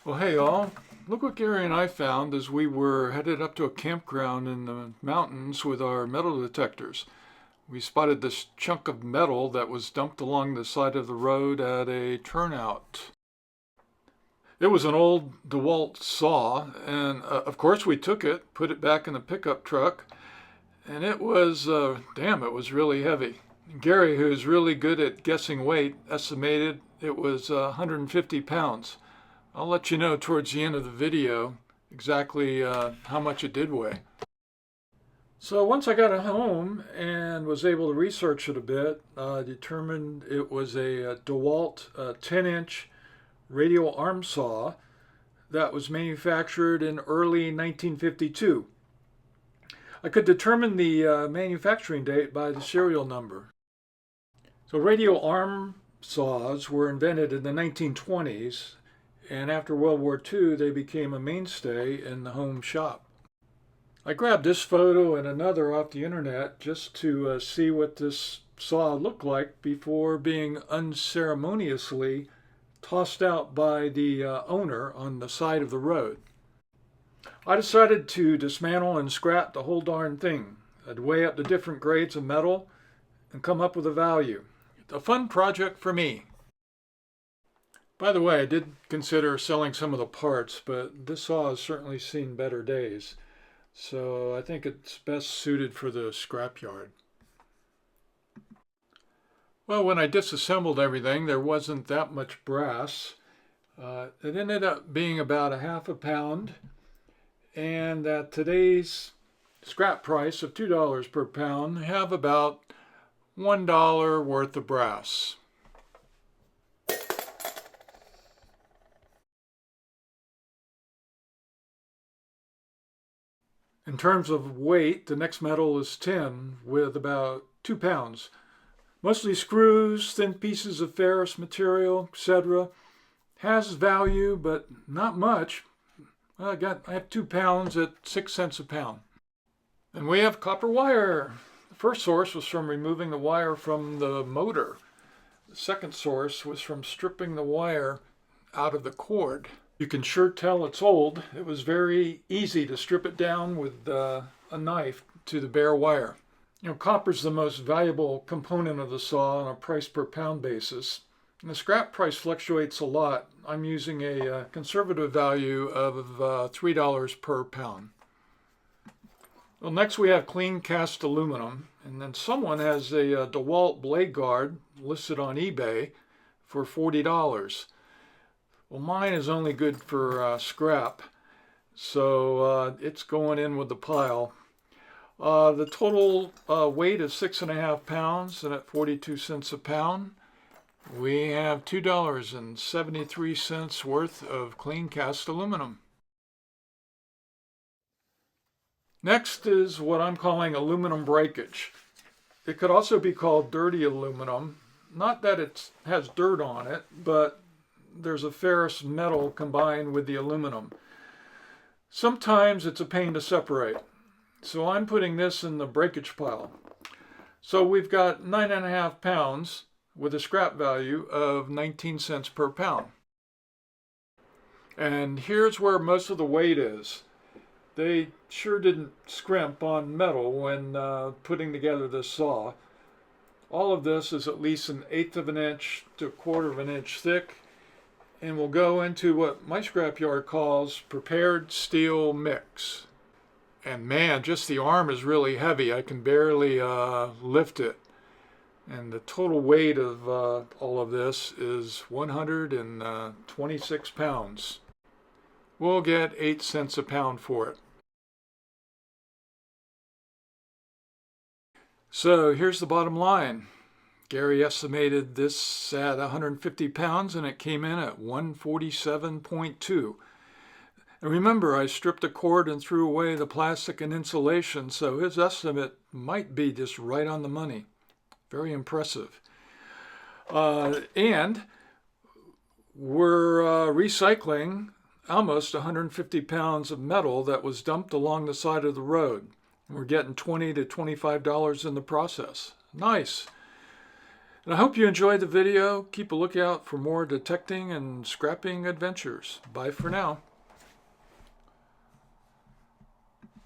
Well, hey all, look what Gary and I found as we were headed up to a campground in the mountains with our metal detectors. We spotted this chunk of metal that was dumped along the side of the road at a turnout. It was an old Dewalt saw, and of course we took it, put it back in the pickup truck, and it was, it was really heavy. Gary, who's really good at guessing weight, estimated it was 150 pounds. I'll let you know towards the end of the video exactly how much it did weigh. So once I got it home and was able to research it a bit, I determined it was a DeWalt 10-inch radial arm saw that was manufactured in early 1952. I could determine the manufacturing date by the serial number. So radial arm saws were invented in the 1920s, and after World War II, they became a mainstay in the home shop. I grabbed this photo and another off the internet just to see what this saw looked like before being unceremoniously tossed out by the owner on the side of the road. I decided to dismantle and scrap the whole darn thing. I'd weigh up the different grades of metal and come up with a value. A fun project for me. By the way, I did consider selling some of the parts, but this saw has certainly seen better days, so I think it's best suited for the scrapyard. Well, when I disassembled everything, there wasn't that much brass. It ended up being about a half a pound, and at today's scrap price of $2 per pound, I have about $1 worth of brass. In terms of weight, the next metal is tin with about 2 pounds. Mostly screws, thin pieces of ferrous material, etc. Has value, but not much. Well, I have 2 pounds at 6 cents a pound. And we have copper wire. The first source was from removing the wire from the motor. The second source was from stripping the wire out of the cord. You can sure tell it's old. It was very easy to strip it down with a knife to the bare wire. You know, copper's the most valuable component of the saw on a price per pound basis. And the scrap price fluctuates a lot. I'm using a conservative value of $3 per pound. Well, next we have clean cast aluminum, and then someone has a DeWalt blade guard listed on eBay for $40. Well, mine is only good for scrap, so it's going in with the pile. The total weight is 6.5 pounds, and at 42 cents a pound, we have $2.73 worth of clean cast aluminum. Next is what I'm calling aluminum breakage. It could also be called dirty aluminum. Not that it has dirt on it, but there's a ferrous metal combined with the aluminum. Sometimes it's a pain to separate, so I'm putting this in the breakage pile. So we've got 9.5 pounds with a scrap value of 19 cents per pound. And here's where most of the weight is. They sure didn't scrimp on metal when putting together this saw. All of this is at least 1/8 of an inch to 1/4 of an inch thick, and we'll go into what my scrapyard calls prepared steel mix. And man, just the arm is really heavy. I can barely lift it. And the total weight of all of this is 126 pounds. We'll get 8 cents a pound for it. So here's the bottom line. Gary estimated this at 150 pounds, and it came in at 147.2. And remember, I stripped the cord and threw away the plastic and insulation, so his estimate might be just right on the money. Very impressive. And we're recycling almost 150 pounds of metal that was dumped along the side of the road. We're getting $20 to $25 in the process. Nice. And I hope you enjoyed the video. Keep a lookout for more detecting and scrapping adventures. Bye for now.